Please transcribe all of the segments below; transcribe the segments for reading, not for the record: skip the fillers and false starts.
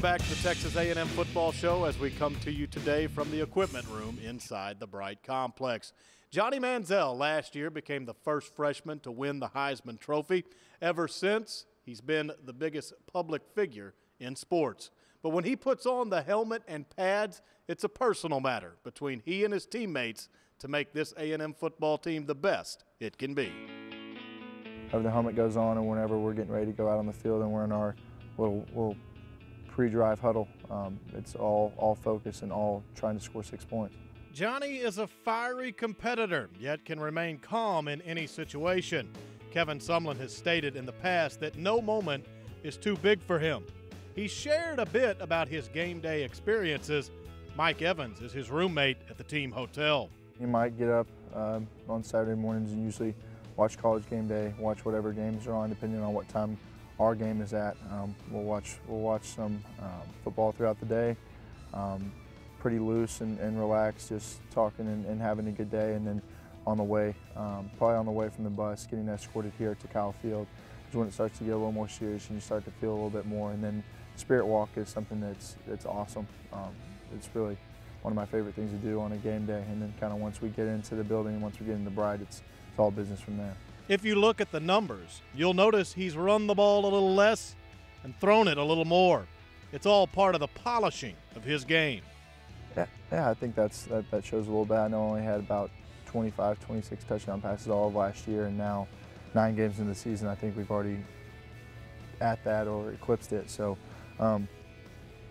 Welcome back to the Texas A&M Football Show as we come to you today from the equipment room inside the Bright Complex. Johnny Manziel last year became the first freshman to win the Heisman Trophy. Ever since, he's been the biggest public figure in sports. But when he puts on the helmet and pads, it's a personal matter between he and his teammates to make this A&M football team the best it can be. Whenever the helmet goes on and whenever we're getting ready to go out on the field and we're in our little pre-drive huddle, it's all focus and all trying to score 6 points. Johnny is a fiery competitor, yet can remain calm in any situation. Kevin Sumlin has stated in the past that no moment is too big for him. He shared a bit about his game day experiences. Mike Evans is his roommate at the team hotel. You might get up on Saturday mornings and usually watch College Game Day, watch whatever games are on, depending on what time our game is at. We'll watch some football throughout the day. Pretty loose and relaxed, just talking and having a good day. And then on the way, probably on the way from the bus, getting escorted here to Kyle Field is when it starts to get a little more serious and you start to feel a little bit more. And then Spirit Walk is something that's awesome. It's really one of my favorite things to do on a game day. And then kind of once we get into the building, once we get into Bright, it's all business from there. If you look at the numbers, you'll notice he's run the ball a little less and thrown it a little more. It's all part of the polishing of his game. Yeah, I think that shows a little bit. I know I only had about 25, 26 touchdown passes all of last year, and now 9 games into the season, I think we've already at that or eclipsed it. So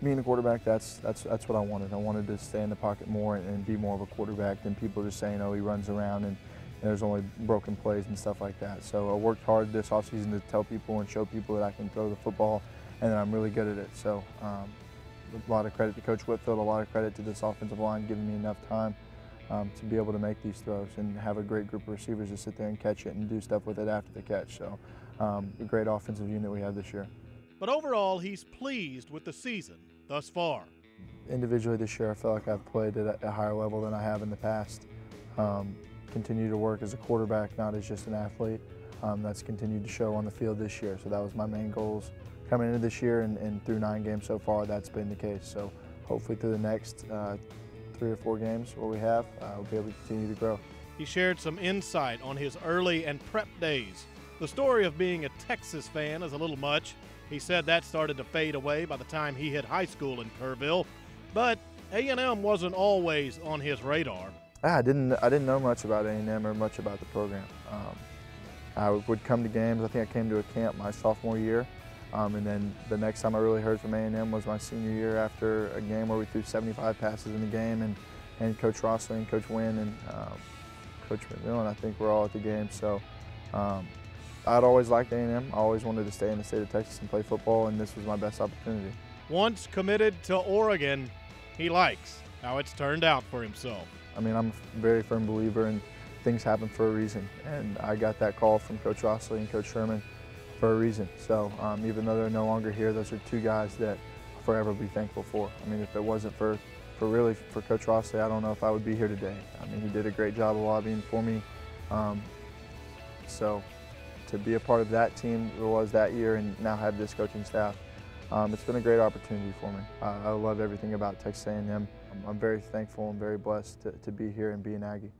being a quarterback, that's what I wanted. I wanted to stay in the pocket more and be more of a quarterback than people just saying, oh, he runs around and there's only broken plays and stuff like that. So I worked hard this offseason to tell people and show people that I can throw the football and that I'm really good at it. So a lot of credit to Coach Whitfield, a lot of credit to this offensive line giving me enough time to be able to make these throws and have a great group of receivers to sit there and catch it and do stuff with it after the catch. So a great offensive unit we have this year. But overall, he's pleased with the season thus far. Individually this year, I feel like I've played at a higher level than I have in the past. Continue to work as a quarterback, not as just an athlete. That's continued to show on the field this year. So that was my main goals coming into this year, and through 9 games so far, that's been the case. So hopefully through the next 3 or 4 games what we have, we'll be able to continue to grow. He shared some insight on his early and prep days. The story of being a Texas fan is a little much. He said that started to fade away by the time he hit high school in Kerrville, but A&M wasn't always on his radar. I didn't know much about A&M or much about the program. I would come to games. I think I came to a camp my sophomore year, and then the next time I really heard from A&M was my senior year after a game where we threw 75 passes in the game, and Coach Rossley and Coach Wynn and Coach McMillan, I think, were all at the game. So I'd always liked A&M. I always wanted to stay in the state of Texas and play football, and this was my best opportunity. Once committed to Oregon, he likes how it's turned out for himself. I mean, I'm a very firm believer in things happen for a reason, and I got that call from Coach Rossley and Coach Sherman for a reason. So even though they're no longer here, those are 2 guys that I'll forever be thankful for. I mean, if it wasn't for Coach Rossley, I don't know if I would be here today. I mean, he did a great job of lobbying for me. So to be a part of that team it was that year and now have this coaching staff, it's been a great opportunity for me. I love everything about Texas A&M. I'm very thankful and very blessed to be here and be an Aggie.